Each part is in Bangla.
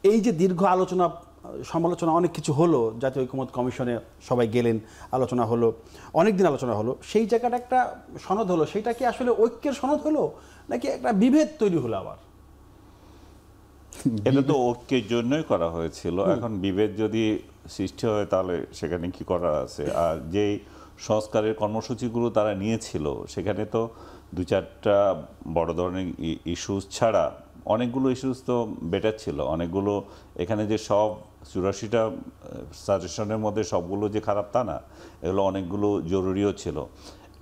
এই যে দীর্ঘ আলোচনা সমালোচনা অনেক কিছু হলো, জাতীয় ঐকমত্য কমিশনে সবাই গেলেন, আলোচনা হলো, অনেক দিন আলোচনা হলো, সেই জায়গাটা একটা সনদ হলো, সেটা কি আসলে ঐক্যের সনদ হলো নাকি একটা বিভেদ তৈরি হলো আবার? এটা তো ঐক্যের জন্যই করা হয়েছিল। এখন বিভেদ যদি সৃষ্টি হয় তাহলে সেখানে কি করার আছে? আর যেই সংস্কারের কর্মসূচিগুলো তারা নিয়েছিল সেখানে তো দু চারটা বড় ধরনের ইস্যুস ছাড়া অনেকগুলো ইস্যুস তো বেটার ছিল। অনেকগুলো এখানে যে সব 84টা সাজেশনের মধ্যে সবগুলো যে খারাপ তা না, এগুলো অনেকগুলো জরুরিও ছিল।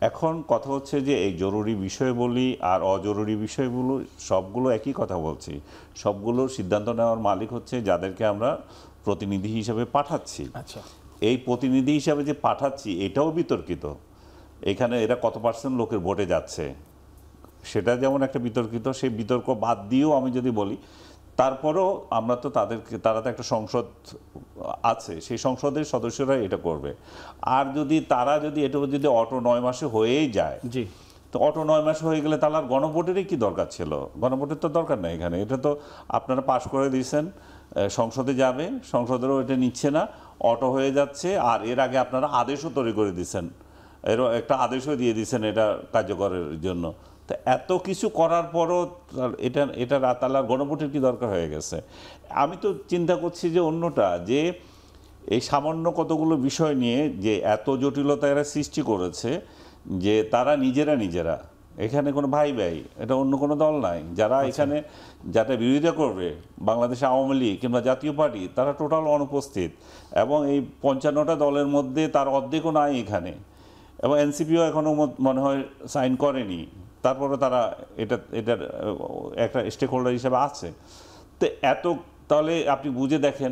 এখন কথা হচ্ছে যে এই জরুরি বিষয় বলি আর অজরুরি বিষয়গুলো সবগুলো একই কথা বলছি। সবগুলোর সিদ্ধান্ত নেওয়ার মালিক হচ্ছে যাদেরকে আমরা প্রতিনিধি হিসেবে পাঠাচ্ছি। আচ্ছা, এই প্রতিনিধি হিসাবে যে পাঠাচ্ছি এটাও বিতর্কিত। এখানে এরা কত পার্সেন্ট লোকের ভোটে যাচ্ছে সেটা যেমন একটা বিতর্কিত। সেই বিতর্ক বাদ দিয়েও আমি যদি বলি, তারপরেও আমরা তো তারা তো একটা সংসদ আছে, সেই সংসদের সদস্যরা এটা করবে। আর তারা যদি এটা যদি অটো 9 মাসে হয়েই যায়, জি, তো অটো 9 মাস হয়ে গেলে তাহলে আর গণভোটেরই কি দরকার ছিল? গণভোটের তো দরকার নেই এখানে। এটা তো আপনারা পাশ করে দিয়েছেন, সংসদে যাবে, সংসদেরও এটা নিচ্ছে না, অটো হয়ে যাচ্ছে। আর এর আগে আপনারা আদেশও তৈরি করে দিয়েছেন, এরও একটা আদেশও দিয়ে দিয়েছেন এটা কার্যকরের জন্য। তো এত কিছু করার পরও এটা তাহলে আর গণভোটের কি দরকার হয়ে গেছে? আমি তো চিন্তা করছি যে অন্যটা, যে এই সামান্য কতগুলো বিষয় নিয়ে যে এত জটিলতা এরা সৃষ্টি করেছে, যে তারা নিজেরা এখানে কোনো ভাই এটা অন্য কোনো দল নাই যারা এখানে যাতে বিরোধিতা করবে। বাংলাদেশ আওয়ামী লীগ কিংবা জাতীয় পার্টি তারা টোটাল অনুপস্থিত, এবং এই 55টা দলের মধ্যে তার অর্ধেকও নাই এখানে, এবং এনসিপিও এখনও মনে হয় সাইন করেনি। তারপরে তারা এটার একটা স্টেক হোল্ডার হিসেবে আছে। তো তাহলে আপনি বুঝে দেখেন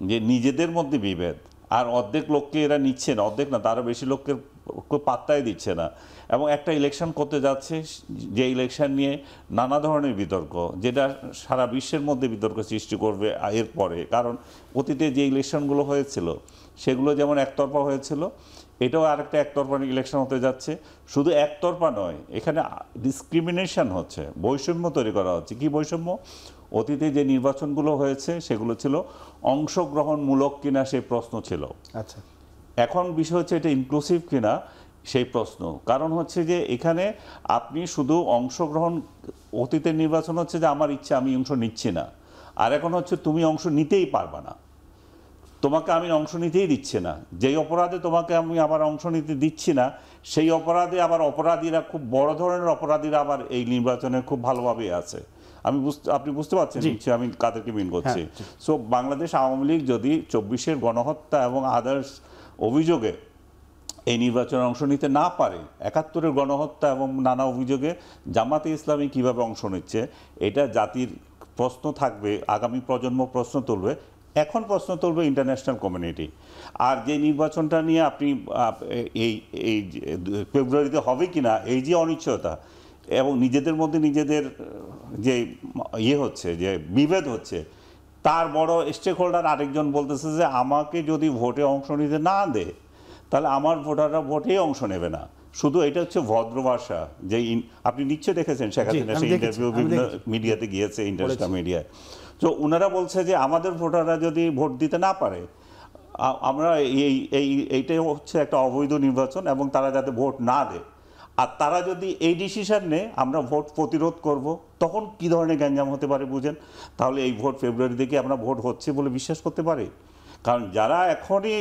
যে নিজেদের মধ্যে বিভেদ, আর অর্ধেক লোককে এরা নিচ্ছে না, অর্ধেক না তারও বেশি লোককে পাত্তাই দিচ্ছে না। এবং একটা ইলেকশন করতে যাচ্ছে, যে ইলেকশন নিয়ে নানা ধরনের বিতর্ক, যেটা সারা বিশ্বের মধ্যে বিতর্ক সৃষ্টি করবে এর পরে। কারণ অতীতে যে ইলেকশনগুলো হয়েছিল সেগুলো যেমন একতরফা হয়েছিল, এটাও আরেকটা একতরফা ইলেকশন হতে যাচ্ছে। শুধু একতরফা নয়, এখানে ডিসক্রিমিনেশন হচ্ছে, বৈষম্য তৈরি করা হচ্ছে। কি বৈষম্য? অতীতে যে নির্বাচনগুলো হয়েছে সেগুলো ছিল অংশগ্রহণমূলক কিনা সেই প্রশ্ন ছিল। আচ্ছা, এখন বিষয় হচ্ছে এটা ইনক্লুসিভ কিনা সেই প্রশ্ন। কারণ হচ্ছে যে এখানে আপনি শুধু অংশগ্রহণ, অতীতের নির্বাচন হচ্ছে যে আমার ইচ্ছা আমি অংশ নিচ্ছি না, আর এখন হচ্ছে তুমি অংশ নিতেই পারবা না, তোমাকে আমি অংশ নিতেই দিচ্ছি না। যেই অপরাধে তোমাকে আমি আবার অংশ নিতে দিচ্ছি না, সেই অপরাধে আবার অপরাধীরা, খুব বড় ধরনের অপরাধীরা আবার এই নির্বাচনে খুব ভালোভাবে আছে। আপনি বুঝতে পারছেন নিশ্চয়ই আমি কাদেরকে মিন করছি। সো বাংলাদেশ আওয়ামী লীগ যদি 24-এর গণহত্যা এবং আদার্স অভিযোগে এই নির্বাচনে অংশ নিতে না পারে, 71-এর গণহত্যা এবং নানা অভিযোগে জামাতে ইসলামী কিভাবে অংশ নিচ্ছে, এটা জাতির প্রশ্ন থাকবে, আগামী প্রজন্ম প্রশ্ন তুলবে। এখন প্রশ্ন তুলবে ইন্টারন্যাশনাল কমিউনিটি। আর যে নির্বাচনটা নিয়ে আপনি এই এই ফেব্রুয়ারিতে হবে কিনা, এই যে অনিশ্চয়তা এবং নিজেদের মধ্যে নিজেদের যে হচ্ছে, যে বিভেদ হচ্ছে, তার বড় স্টেক হোল্ডার আরেকজন বলতেছে যে আমাকে যদি ভোটে অংশ নিতে না দেয় তাহলে আমার ভোটাররা ভোটেই অংশ নেবে না। শুধু এটা হচ্ছে ভদ্র ভাষা। যে আপনি নিশ্চয় দেখেছেন শেখ হাসিনা সেই ইন্টারভিউ বিভিন্ন মিডিয়াতে গিয়েছে, ইন্টারন্যাশনাল মিডিয়ায়। তো ওনারা বলছে যে আমাদের ভোটাররা যদি ভোট দিতে না পারে, আমরা এইটাই হচ্ছে একটা অবৈধ নির্বাচন, এবং তারা যাতে ভোট না দেয়, আর তারা যদি এই ডিসিশন নেয় আমরা ভোট প্রতিরোধ করব, তখন কি ধরনের গ্যাঞ্জাম হতে পারে বুঝেন। তাহলে এই ভোট ফেব্রুয়ারি থেকে আমরা ভোট হচ্ছে বলে বিশ্বাস করতে পারি? কারণ যারা এখনই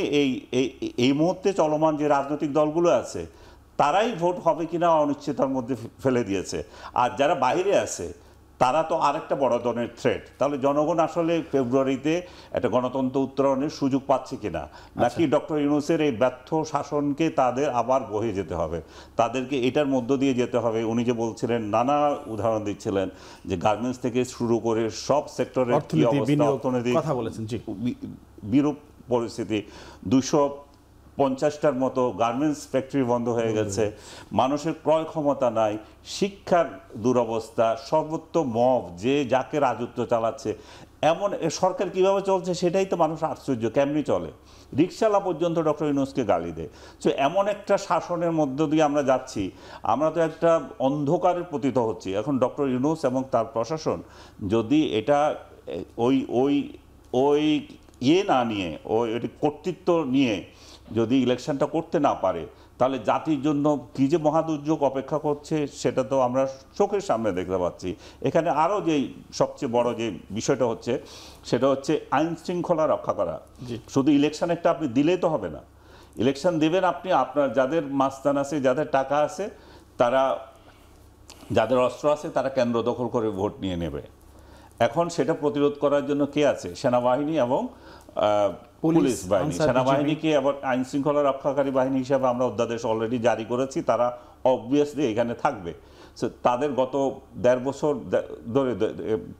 এই মুহূর্তে চলমান যে রাজনৈতিক দলগুলো আছে তারাই ভোট হবে কিনা অনিশ্চয়তার মধ্যে ফেলে দিয়েছে। আর যারা বাইরে আছে তারা তো আরেকটা বড় ধরনের থ্রেট। তাহলে জনগণ আসলে ফেব্রুয়ারিতে একটা গণতন্ত্র উত্তরণের সুযোগ পাচ্ছে কিনা, নাকি ডক্টর ইউনূসের এই ব্যর্থ শাসনকে তাদের আবার বহে যেতে হবে, তাদেরকে এটার মধ্য দিয়ে যেতে হবে। উনি যে বলছিলেন, নানা উদাহরণ দিচ্ছিলেন যে গার্মেন্টস থেকে শুরু করে সব সেক্টরের কি অবস্থা, অর্থনৈতিক কথা বলেছেন, জি, বিরূপ পরিস্থিতি, 250টার মতো গার্মেন্টস ফ্যাক্টরি বন্ধ হয়ে গেছে, মানুষের ক্রয় ক্ষমতা নাই, শিক্ষার দুরবস্থা, সর্বত্র মব, যে যাকে রাজত্ব চালাচ্ছে। এমন সরকার কিভাবে চলছে সেটাই তো মানুষ আশ্চর্য, কেমনি চলে। রিকশালা পর্যন্ত ডক্টর ইউনূসকে গালি দেয়। তো এমন একটা শাসনের মধ্য দিয়ে আমরা যাচ্ছি, আমরা তো একটা অন্ধকারের পতিত হচ্ছি। এখন ডক্টর ইউনূস এবং তার প্রশাসন যদি এটা ওই ওই ওই না নিয়ে ওই কর্তৃত্ব নিয়ে যদি ইলেকশনটা করতে না পারে, তাহলে জাতির জন্য কী যে মহাদুর্যোগ অপেক্ষা করছে সেটা তো আমরা চোখের সামনে দেখতে পাচ্ছি। এখানে আরও যে সবচেয়ে বড় যে বিষয়টা হচ্ছে সেটা হচ্ছে আইন শৃঙ্খলা রক্ষা করা। শুধু ইলেকশন একটা আপনি দিলেই তো হবে না, ইলেকশন দেবেন আপনি, আপনার যাদের মাস্তান আছে, যাদের টাকা আছে, তারা, যাদের অস্ত্র আছে, তারা কেন্দ্র দখল করে ভোট নিয়ে নেবে। এখন সেটা প্রতিরোধ করার জন্য কে আছে? সেনাবাহিনী এবং পুলিশ বাহিনী। সেনাবাহিনীকে আবার আইন শৃঙ্খলা রক্ষাকারী বাহিনী হিসাবে আমরা অধ্যাদেশ অলরেডি জারি করেছি, তারা অবভিয়াসলি এখানে থাকবে। তাদের গত 1.5 বছর ধরে,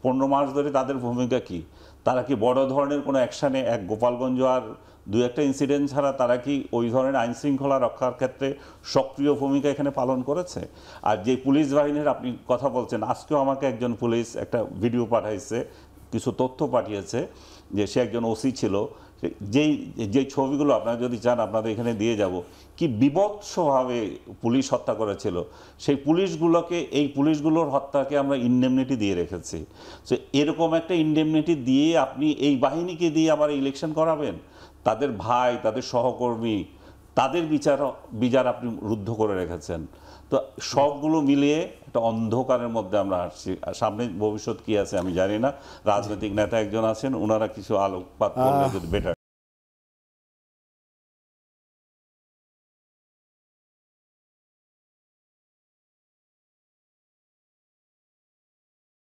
15 মাস ধরে তাদের ভূমিকা কি? তারা কি বড় ধরনের কোনো অ্যাকশানে, এক গোপালগঞ্জ আর 2-1টা ইনসিডেন্ট ছাড়া তারা কি ওই ধরনের আইন শৃঙ্খলা রক্ষার ক্ষেত্রে সক্রিয় ভূমিকা এখানে পালন করেছে? আর যে পুলিশ বাহিনীর আপনি কথা বলছেন, আজকেও আমাকে একজন পুলিশ একটা ভিডিও পাঠাইছে, কিছু তথ্য পাঠিয়েছে যে সে একজন ওসি ছিল, যেই ছবিগুলো আপনারা যদি চান আপনাদের এখানে দিয়ে যাব, কি বিভৎসভাবে পুলিশ হত্যা করেছিল। সেই পুলিশগুলোকে, এই পুলিশগুলোর হত্যাকে আমরা ইনডেমনিটি দিয়ে রেখেছি। সো এরকম একটা ইনডেমনিটি দিয়ে আপনি এই বাহিনীকে দিয়ে আবার ইলেকশন করাবেন? তাদের ভাই, তাদের সহকর্মী, তাদের বিচার আপনি রুদ্ধ করে রেখেছেন। তো সবগুলো মিলিয়ে একটা অন্ধকারের মধ্যে আমরা আসছি। আর সামনে ভবিষ্যৎ কি আছে আমি জানি না। রাজনৈতিক নেতা একজন আছেন, ওনারা কিছু আলোকপাত করলে যদি বেটার।